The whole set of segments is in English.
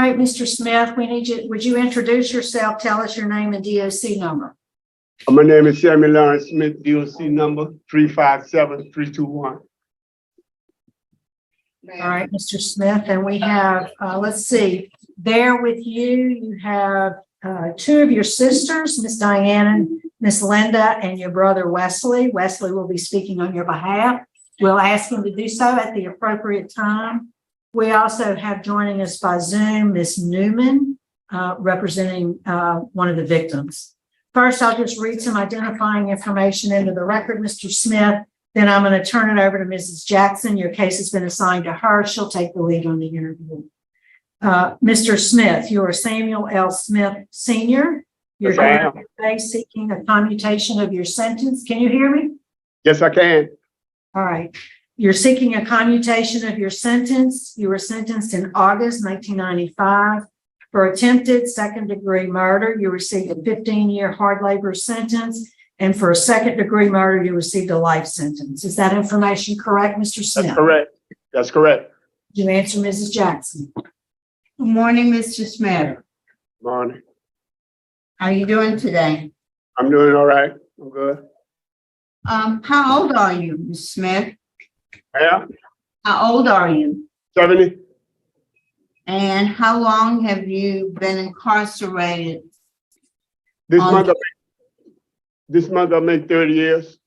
right, Mr. Smith, we need you. Would you introduce yourself? Tell us your name and DOC number. My name is Samuel Lawrence Smith, DOC number 357321. All right, Mr. Smith, and we have, let's see, there with you, you have two of your sisters, Miss Diane and Miss Linda, and your brother Wesley. Wesley will be speaking on your behalf. We'll ask him to do so at the appropriate time. We also have joining us by Zoom, Miss Newman, representing one of the victims. First, I'll just read some identifying information into the record, Mr. Smith. Then I'm going to turn it over to Mrs. Jackson. Your case has been assigned to her. She'll take the lead on the interview. Mr. Smith, you are Samuel L. Smith, Sr. You're here today seeking a commutation of your sentence. Can you hear me? Yes, I can. All right. You're seeking a commutation of your sentence. You were sentenced in August 1995 for attempted second-degree murder. You received a 15-year hard labor sentence. And for a second-degree murder, you received a life sentence. Is that information correct, Mr. Smith? That's correct. That's correct. Did you answer Mrs. Jackson? Good morning, Mr. Smith. Morning. How are you doing today? I'm doing all right. I'm good. How old are you, Mr. Smith? Yeah, How old are you? 70. And how long have you been incarcerated? This month I'll make 30 years.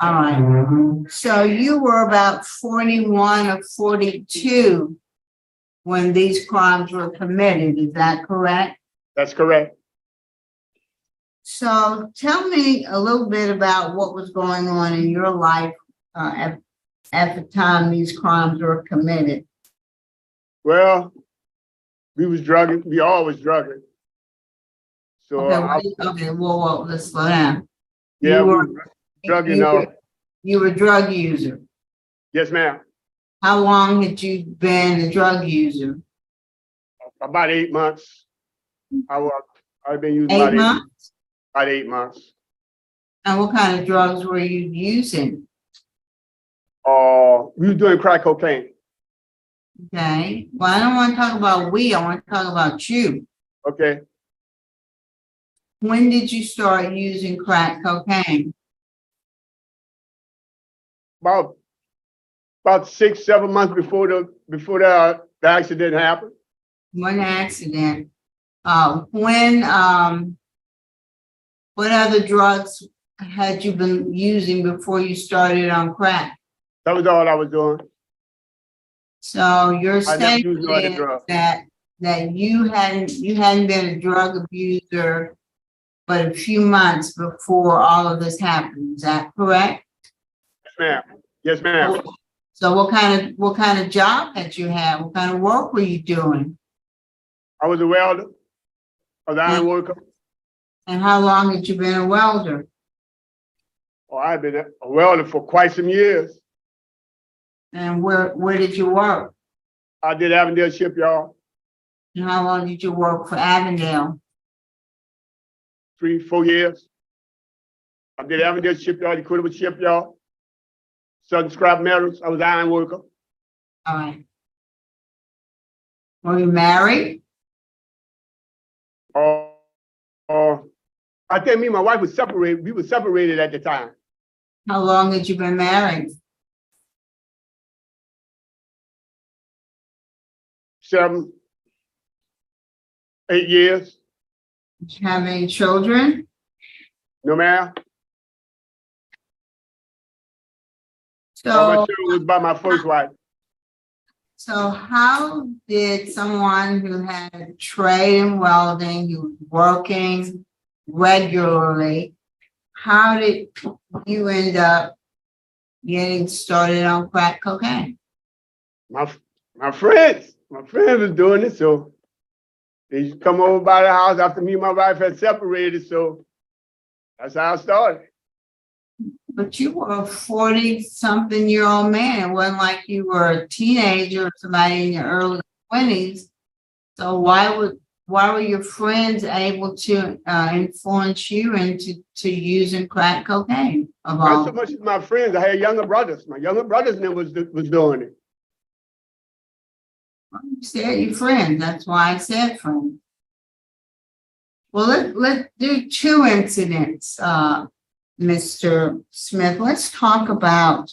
All right. So you were about 41 or 42 when these crimes were committed. Is that correct? That's correct. So tell me a little bit about what was going on in your life at the time these crimes were committed. Well, we was drugging. We always drugging. So Well, let's slow down. yeah, You we were- were drugging. You were a drug user. Yes, ma'am. How long had you been a drug user? About 8 months. I've been using 8 months? about 8 months. And what kind of drugs were you using? We were doing crack cocaine. Okay. Well, I don't want to talk about we. I want to talk about you. Okay. When did you start using crack cocaine? About 6, 7 months before the accident happened. One accident. What other drugs had you been using before you started on crack? That was all I was doing. So your I never used statement no other is drug. that you hadn't been a drug abuser but a few months before all of this happened. Is that correct? Yes, ma'am. Yes, ma'am. So what kind of job had you had? What kind of work were you doing? I was a welder. I was an iron worker. And how long had you been a welder? Oh, I've been a welder for quite some years. And where did you work? I did Avondale Shipyard, And how long did you work for Avondale? 3, 4 years. I did Avondale Shipyard, Equitable Shipyard, Southern Scrap Metals. I was an iron worker. All right. Were you married? I think me and my wife was separated. We were separated at the time. How long had you been married? 7, 8 years. Did you have any children? No, ma'am. All my So, children was by my first wife. so how did someone who had a trade in welding, who was working regularly, how did you end up getting started on crack cocaine? My friends was doing it, so they used to come over by the house after me and my wife had separated, so that's how I started. But you were a 40-something-year-old man. It wasn't like you were a teenager or somebody in your early 20s. So why were your friends able to influence you into using crack cocaine? Not so much as my friends. I had younger brothers. My younger brothers and them was doing it. You said your friend, that's why I said friend. Well, let's do two incidents, Mr. Smith. Let's talk about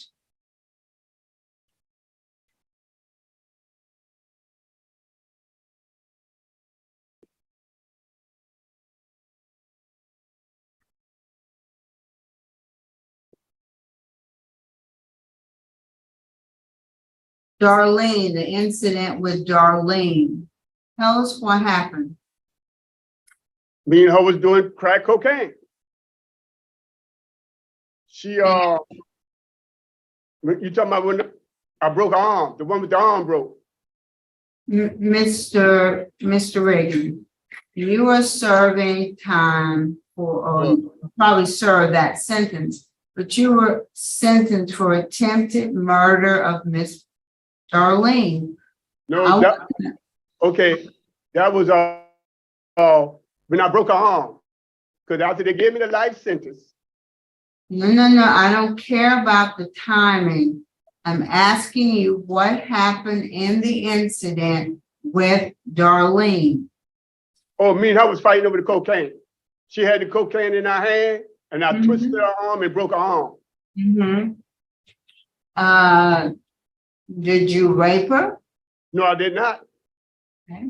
Darlene, the incident with Darlene. Tell us what happened. Me and her was doing crack cocaine. She, you talking about when I broke her arm, the one with the arm broke. Mr. Reagan, you are serving time for, probably served that sentence, but you were sentenced for attempted murder of Miss Darlene. No, okay, that was when I broke her arm. Because after they gave me the life sentence. No, I don't care about the timing. I'm asking you what happened in the incident with Darlene. Oh, me and her was fighting over the cocaine. She had the cocaine in her hand, and I twisted her arm and broke her arm. Did you rape her? No, I did not. Okay.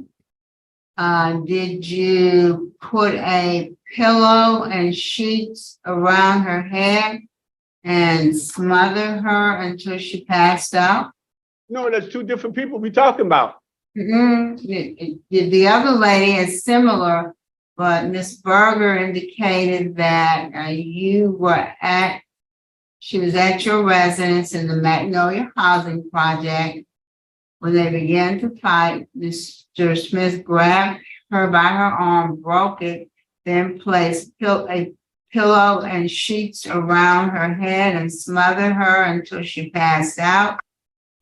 Did you put a pillow and sheets around her head and smother her until she passed out? No, that's two different people we talking about. The other lady is similar, but Miss Berger indicated that she was at your residence in the Magnolia Housing Project. When they began to fight, Mr. Smith grabbed her by her arm, broke it, then placed a pillow and sheets around her head and smothered her until she passed out.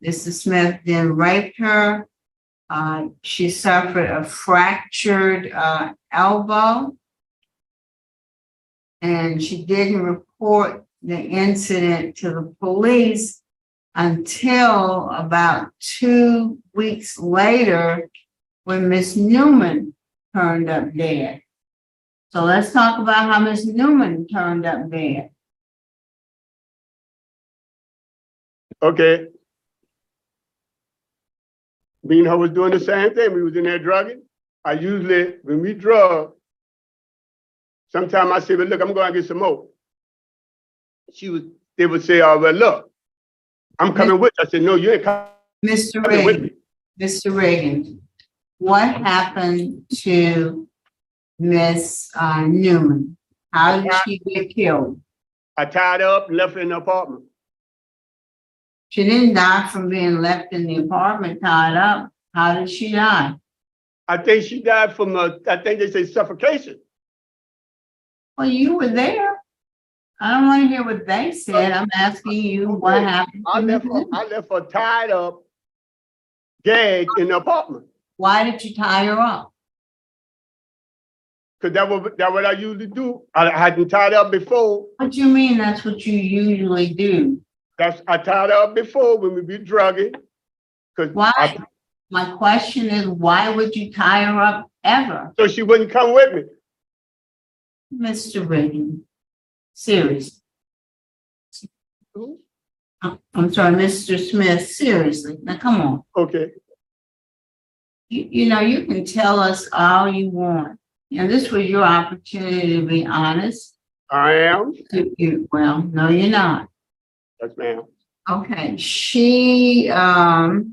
Mr. Smith then raped her. She suffered a fractured elbow, and she didn't report the incident to the police until about 2 weeks later when Miss Newman turned up dead. So let's talk about how Miss Newman turned up dead. Okay. Me and her was doing the same thing. We was in there drugging. I usually, when we drug, sometimes I say, well, look, I'm going to get some more. They would say, oh, well, look, I'm coming with you. I said, no, you ain't coming with me. Mr. Reagan, what happened to Miss Newman? How did she get killed? I tied her up and left her in the apartment. She didn't die from being left in the apartment tied up. How did she die? I think she died from, I think they say suffocation. Well, you were there. I don't want to hear what they said. I'm asking you what happened. I left her tied up, gagged in the apartment. Why did you tie her up? Because that's what I usually do. I hadn't tied her up before. What do you mean that's what you usually do? I tied her up before when we be drugging. Why? My question is, why would you tie her up ever? So she wouldn't come with me. Mr. Reagan, seriously. I'm sorry, Mr. Smith, seriously. Now, come on. Okay. You know, you can tell us all you want. And this was your opportunity to be honest. I am. Well, no, you're not. Yes, ma'am. Okay, she, her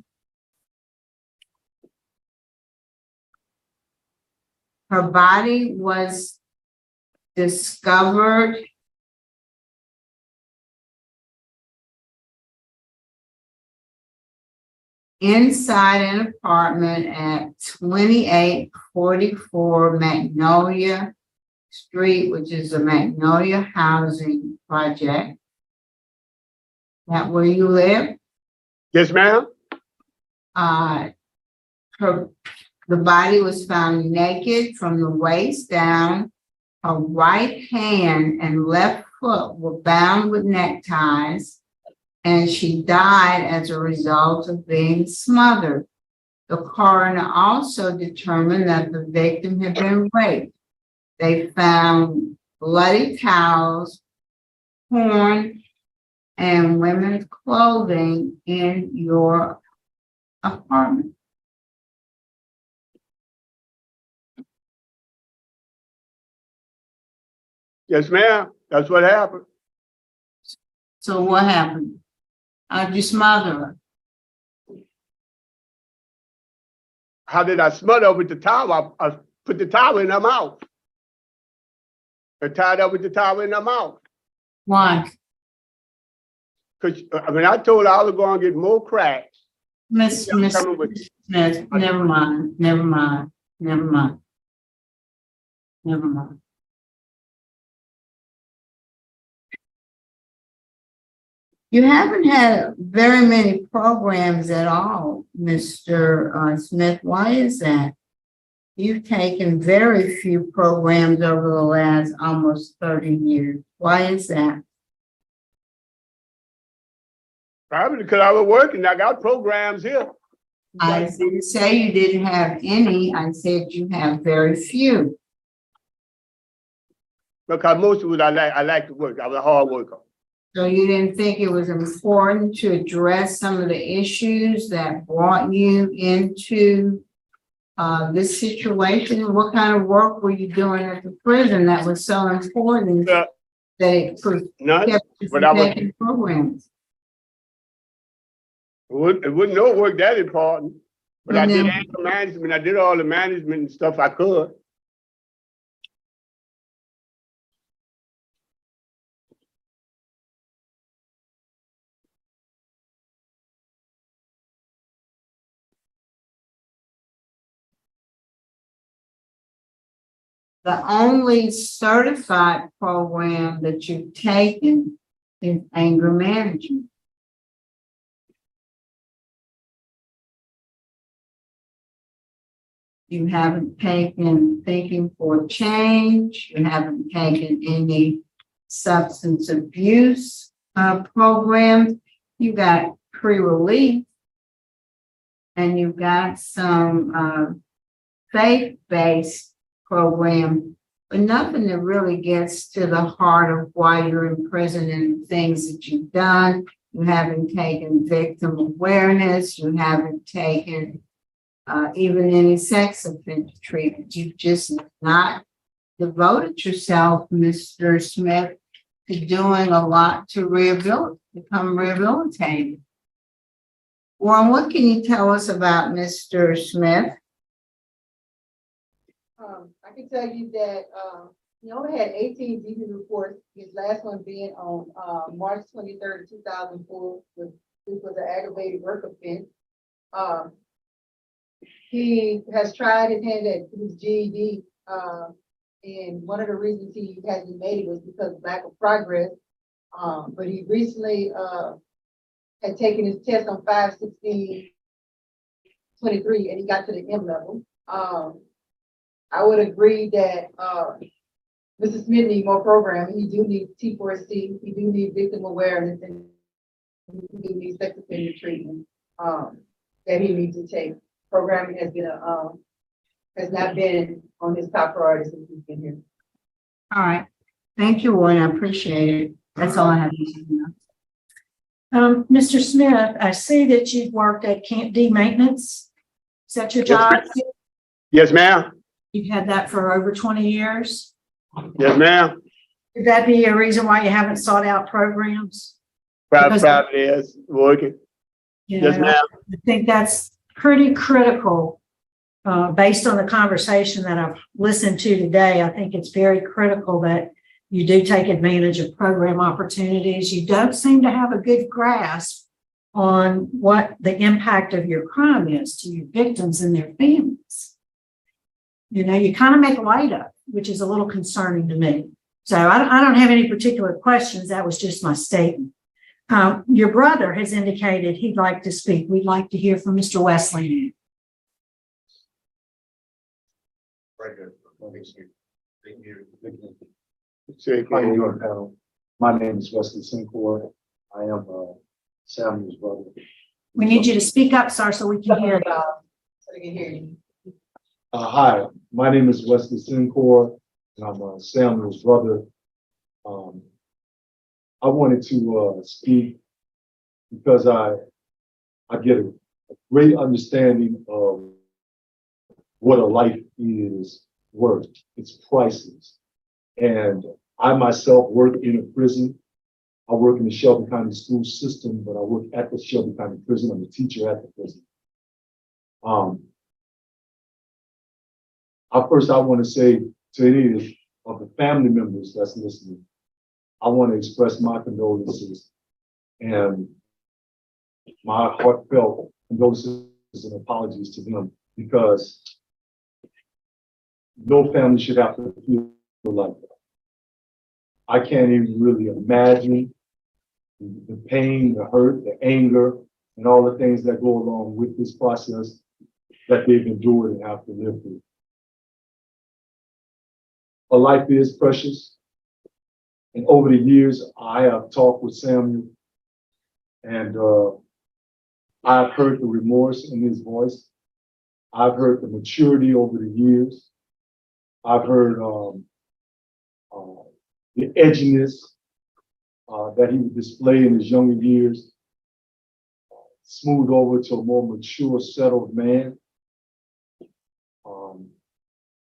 body was discovered inside an apartment at 2844 Magnolia Street, which is a Magnolia Housing Project. That where you live? Yes, ma'am. The body was found naked from the waist down. Her right hand and left foot were bound with neckties, and she died as a result of being smothered. The coroner also determined that the victim had been raped. They found bloody towels, porn, and women's clothing in your apartment. Yes, ma'am. That's what happened. So what happened? How'd you smother her? How did I smother her with the towel? I put the towel in her mouth. I tied her with the towel in her mouth. Why? Cause I told her I was going to get more crack. Miss She kept coming with- Smith, never mind. You haven't had very many programs at all, Mr. Smith. Why is that? You've taken very few programs over the last almost 30 years. Why is that? Probably because I was working. I got programs here. I didn't say you didn't have any. I said you have very few. Because most of it I like to work. I was a hard worker. So you didn't think it was important to address some of the issues that brought you into this situation? What kind of work were you doing at the prison that was so important that it None. kept you But from I was- taking programs? It wouldn't no work that important. But I did Mhm. anger management. I did all the management and stuff I could. The only certified program that you've taken is anger management. You haven't taken thinking for change. You haven't taken any substance abuse programs. You got pre-relief, and you've got some faith-based program, but nothing that really gets to the heart of why you're in prison and the things that you've done. You haven't taken victim awareness. You haven't taken even any sex offender treatment. You've just not devoted yourself, Mr. Smith, to doing a lot to become rehabilitated. Warren, what can you tell us about Mr. Smith? I can tell you that, he only had 18 DV reports, his last one being on, March 23rd, 2004, which was an aggravated work offense. He has tried his hand at his GED, and one of the reasons he hasn't made it was because of lack of progress. But he recently, had taken his test on 5/16/23, and he got to the M level. I would agree that Mr. Smith needs more programming. He do need T4C. He do need victim awareness, and he do need sex offender treatment that he needs to take. Programming has been has not been on his top priority since he's been here. All right. Thank you, Warren. I appreciate it. That's all I have to say now. Mr. Smith, I see that you've worked at Camp D maintenance. Is that your Yes, job? ma'am. Yes, ma'am. You've had that for over 20 years. Yes, ma'am. Could that be a reason why you haven't sought out programs? Because- Probably is working. You Yes, know, ma'am. I think that's pretty critical. Based on the conversation that I've listened to today, I think it's very critical that you do take advantage of program opportunities. You don't seem to have a good grasp on what the impact of your crime is to your victims and their families. You know, you kind of make light of it, which is a little concerning to me. So I don't have any particular questions. That was just my statement. Your brother has indicated he'd like to speak. We'd like to hear from Mr. Wesley. Right here. Let me see. Thank you. Say How you again. doing, panel? My name is Wesley Sinclair. I am Samuel's brother. We need you to speak up, sir, so we can hear you. I can hear you. Hi, my name is Wesley Sincor, and I'm Samuel's brother. I wanted to speak because I get a great understanding of what a life is worth. It's priceless. And I myself work in a prison. I work in the Shelby County school system, but I work at the Shelby County prison. I'm a teacher at the prison. I want to say to any of the family members that's listening, I want to express my condolences and my heartfelt condolences and apologies to them, because no family should have to feel like that. I can't even really imagine the pain, the hurt, the anger, and all the things that go along with this process that they've endured and have to live through. A life is precious. And over the years, I have talked with Samuel, and I've heard the remorse in his voice. I've heard the maturity over the years. I've heard the edginess that he would display in his younger years, smooth over to a more mature, settled man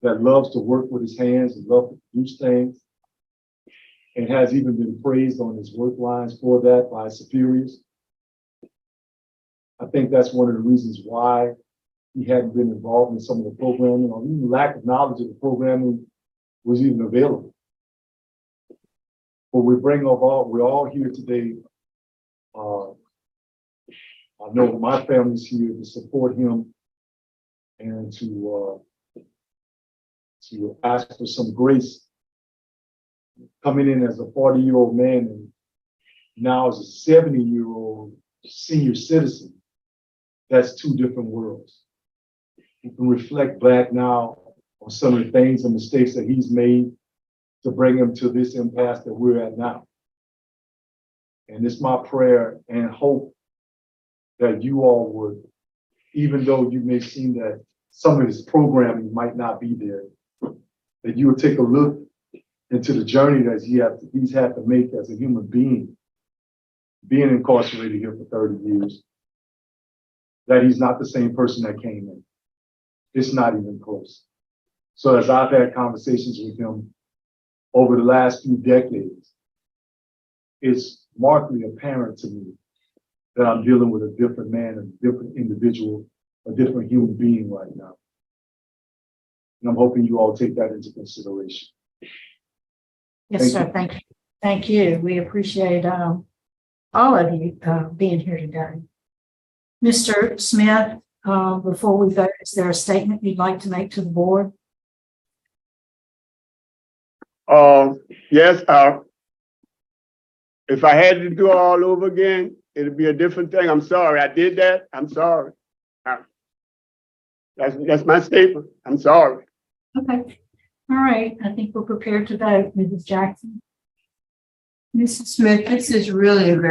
that loves to work with his hands and loves to produce things, and has even been praised on his work lines for that by his superiors. I think that's one of the reasons why he hadn't been involved in some of the programming, or even lack of knowledge of the programming was even available. But we're all here today. I know my family's here to support him and to ask for some grace. Coming in as a 40-year-old man and now as a 70-year-old senior citizen, that's two different worlds. You can reflect back now on some of the things and mistakes that he's made to bring him to this impasse that we're at now. And it's my prayer and hope that you all would, even though you may seem that some of his programming might not be there, that you would take a look into the journey that he's had to make as a human being, being incarcerated here for 30 years, that he's not the same person that came in. It's not even close. So as I've had conversations with him over the last few decades, it's markedly apparent to me that I'm dealing with a different man, a different individual, a different human being right now. And I'm hoping you all take that into consideration. Yes, sir. Thank you. Thank you. We appreciate all of you being here today. Mr. Smith, before we vote, is there a statement you'd like to make to the board? Yes, if I had to do it all over again, it'd be a different thing. I'm sorry. I did that. I'm sorry. That's my statement. I'm sorry. Okay. All right. I think we're prepared to vote. Mrs. Jackson? Mrs. Smith, this is really a very